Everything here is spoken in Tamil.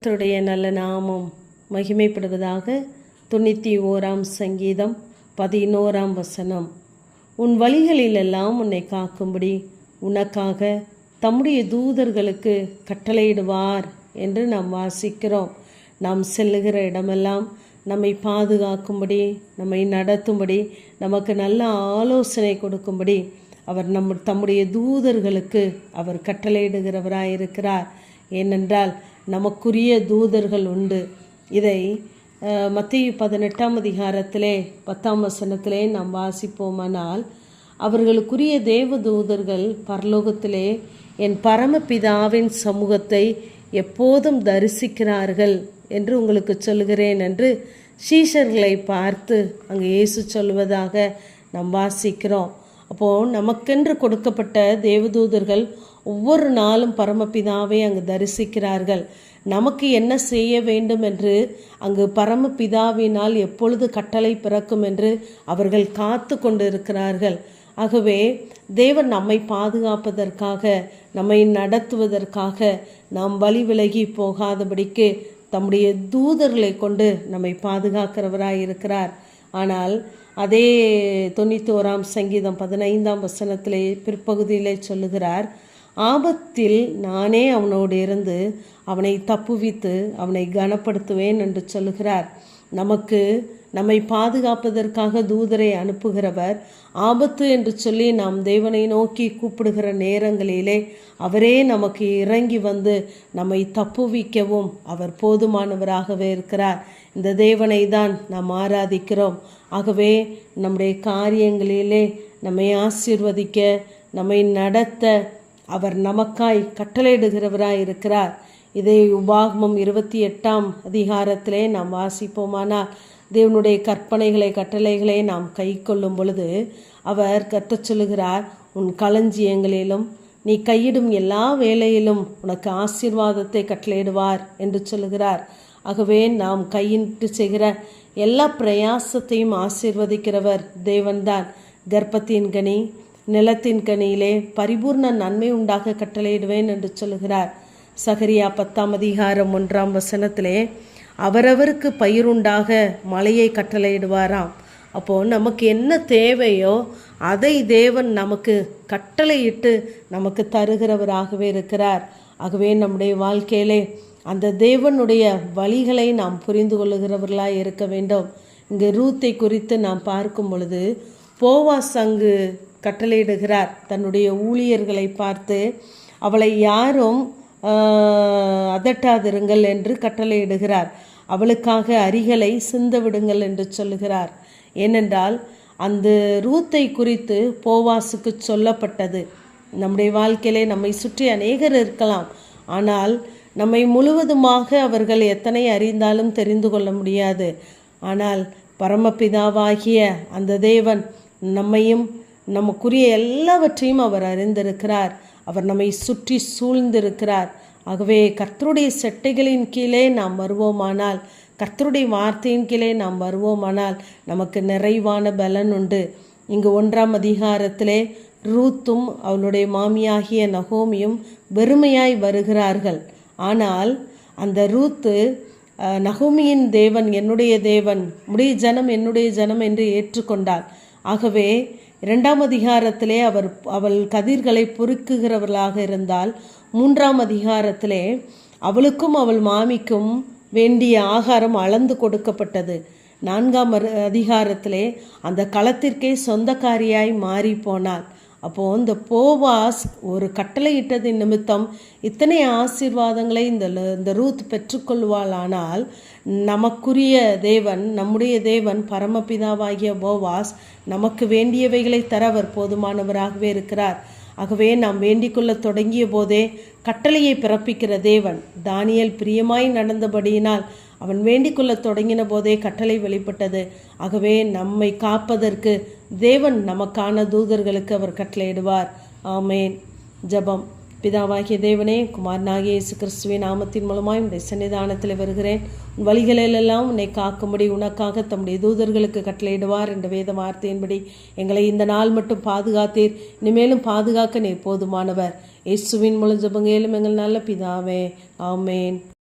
கர்த்தருடைய நல்ல நாமம் மகிமைப்படுவதாக. 91 சங்கீதம் 11 உன் வழிகளிலெல்லாம் உன்னை காக்கும்படி உனக்காக தம்முடைய தூதர்களுக்கு கட்டளையிடுவார் என்று நாம் வாசிக்கிறோம். நாம் செல்லுகிற இடமெல்லாம் நம்மை பாதுகாக்கும்படி, நம்மை நடத்தும்படி, நமக்கு நல்ல ஆலோசனை கொடுக்கும்படி அவர் தம்முடைய தூதர்களுக்கு அவர் கட்டளையிடுகிறவராயிருக்கிறார். ஏனென்றால் நமக்குரிய தூதர்கள் உண்டு. இதை மத்தேயு 18 அதிகாரத்திலே 10 நாம் வாசிப்போமானால், அவர்களுக்குரிய தேவ தூதர்கள் பரலோகத்திலே என் பரமபிதாவின் சமூகத்தை எப்போதும் தரிசிக்கிறார்கள் என்று உங்களுக்கு சொல்கிறேன் என்று சீஷர்களை பார்த்து அங்கே இயேசு சொல்வதாக நாம் வாசிக்கிறோம். அப்போது நமக்கென்று கொடுக்கப்பட்ட தேவதூதர்கள் ஒவ்வொரு நாளும் பரமபிதாவை அங்கு தரிசிக்கிறார்கள். நமக்கு என்ன செய்ய வேண்டும் என்று அங்கு பரமபிதாவினால் எப்பொழுது கட்டளை பிறக்கும் என்று அவர்கள் காத்து கொண்டிருக்கிறார்கள். ஆகவே தேவன் நம்மை பாதுகாப்பதற்காக, நம்மை நடத்துவதற்காக, நாம் வழி விலகி போகாதபடிக்கு தம்முடைய தூதர்களை கொண்டு நம்மை பாதுகாக்கிறவராய் இருக்கிறார். ஆனால் அதே 91 சங்கீதம் 15 பிற்பகுதியிலே சொல்லுகிறார், ஆபத்தில் நானே அவனோடு இருந்து அவனை தப்புவித்து அவனை கனப்படுத்துவேன் என்று சொல்லுகிறார். நம்மை பாதுகாப்பதற்காக தூதரை அனுப்புகிறவர். ஆபத்து என்று சொல்லி நாம் தேவனை நோக்கி கூப்பிடுகிற நேரங்களிலே அவரே நமக்கு இறங்கி வந்து நம்மை தப்புவிக்கவும் அவர் போதுமானவராகவே இருக்கிறார். இந்த தேவனை தான் நாம் ஆராதிக்கிறோம். ஆகவே நம்முடைய காரியங்களிலே நம்மை ஆசீர்வதிக்க, நம்மை நடத்த அவர் நமக்காய் கட்டளையிடுகிறவராய் இருக்கிறார். இதை உபாகமம் 28 அதிகாரத்திலே நாம் வாசிப்போமானால், தேவனுடைய கற்பனைகளை, கட்டளைகளை நாம் கை கொள்ளும் பொழுது அவர் கற்றுச் சொல்லுகிறார், உன் களஞ்சியங்களிலும் நீ கையிடும் எல்லா வேலையிலும் உனக்கு ஆசீர்வாதத்தை கட்டளையிடுவார் என்று சொல்லுகிறார். ஆகவே நாம் கையிட்டு செய்கிற எல்லா பிரயாசத்தையும் ஆசீர்வதிக்கிறவர் தேவன்தான். கர்ப்பத்தின் கனி, நிலத்தின் கனியிலே பரிபூர்ண நன்மை உண்டாக கட்டளையிடுவேன் என்று சொல்லுகிறார். சகரியா 10 அதிகாரம் 1 அவரவருக்கு பயிருண்டாக மழையை கட்டளையிடுவாராம். அப்போது நமக்கு என்ன தேவையோ அதை தேவன் நமக்கு கட்டளையிட்டு நமக்கு தருகிறவராகவே இருக்கிறார். ஆகவே நம்முடைய வாழ்க்கையிலே அந்த தேவனுடைய வழிகளை நாம் புரிந்து கொள்ளுகிறவர்களாய் இருக்க வேண்டும். இங்கு ரூத்தை குறித்து நாம் பார்க்கும் பொழுது, போவாஸ் அங்கு கட்டளையிடுகிறார் தன்னுடைய ஊழியர்களை பார்த்து, அவளை யாரும் அதட்டாதிருங்கள் என்று கட்டளையிடுகிறார். அவளுக்காக அரிகளை சிந்த விடுங்கள் என்று சொல்லுகிறார். ஏனென்றால் அந்த ரூத்தை குறித்து போவாசுக்கு சொல்லப்பட்டது. நம்முடைய வாழ்க்கையிலே நம்மை சுற்றி அநேகர் இருக்கலாம். ஆனால் நம்மை முழுவதுமாக அவர்கள் எத்தனை அறிந்தாலும் தெரிந்து கொள்ள முடியாது. ஆனால் பரமபிதாவாகிய அந்த தேவன் நம்மையும் நமக்குரிய எல்லாவற்றையும் அவர் அறிந்திருக்கிறார். அவர் நம்மை சுற்றி சூழ்ந்திருக்கிறார். ஆகவே கர்த்தருடைய செட்டைகளின் கீழே நாம் வருவோமானால், கர்த்தருடைய வார்த்தையின் கீழே நாம் வருவோமானால் நமக்கு நிறைவான பலன் உண்டு. இங்கு 1 அதிகாரத்திலே ரூத்தும் அவளுடைய மாமியாகிய நகோமியும் வெறுமையாய் வருகிறார்கள். ஆனால் அந்த ரூத்து நகோமியின் தேவன் என்னுடைய தேவன், உடைய ஜனம் என்னுடைய ஜனம் என்று ஏற்றுக்கொண்டாள். ஆகவே 2 அதிகாரத்திலே அவள் கதிர்களை பொறுக்குகிறவர்களாக இருந்தால், 3 அதிகாரத்திலே அவளுக்கும் அவள் மாமிக்கும் வேண்டிய ஆகாரம் அளந்து கொடுக்கப்பட்டது. 4 அதிகாரத்திலே அந்த களத்திற்கே சொந்தக்காரியாய் மாறி போனாள். அப்போது இந்த போவாஸ் ஒரு கட்டளையிட்டதின் நிமித்தம் இத்தனை ஆசீர்வாதங்களை இந்த ரூத் பெற்றுக்கொள்வாள். ஆனால் நமக்குரிய தேவன், நம்முடைய தேவன் பரமபிதாவாகிய போவாஸ் நமக்கு வேண்டியவைகளை தர அவர் போதுமானவராகவே இருக்கிறார். ஆகவே நாம் வேண்டிக்கொள்ள தொடங்கிய போதே கட்டளையை பிறப்பிக்கிற தேவன். தானியேல் பிரியமாய் நடந்தபடியினால் அவன் வேண்டிக்கொள்ள தொடங்கின போதே கட்டளை வெளிப்பட்டது. ஆகவே நம்மை காப்பதற்கு தேவன் நமக்கான தூதர்களுக்கு அவர் கட்டளையிடுவார். ஆமேன். ஜெபம். பிதாவாகிய தேவனே, குமாரனாகிய இயேசு கிறிஸ்துவின் நாமத்தின் மூலமாய் உன்னுடைய சன்னிதானத்தில் வருகிறேன். உன் வழிகளிலெல்லாம் உன்னை காக்கும்படி உனக்காக தம்முடைய தூதர்களுக்கு கட்டளையிடுவார் என்ற வேத வார்த்தையின்படி எங்களை இந்த நாள் மட்டும் பாதுகாத்தீர். இனிமேலும் பாதுகாக்க நீர் போதுமானவர். இயேசுவின் மூலம் ஜெபங்கேலும் எங்கள் நல்ல பிதாவே. ஆமேன்.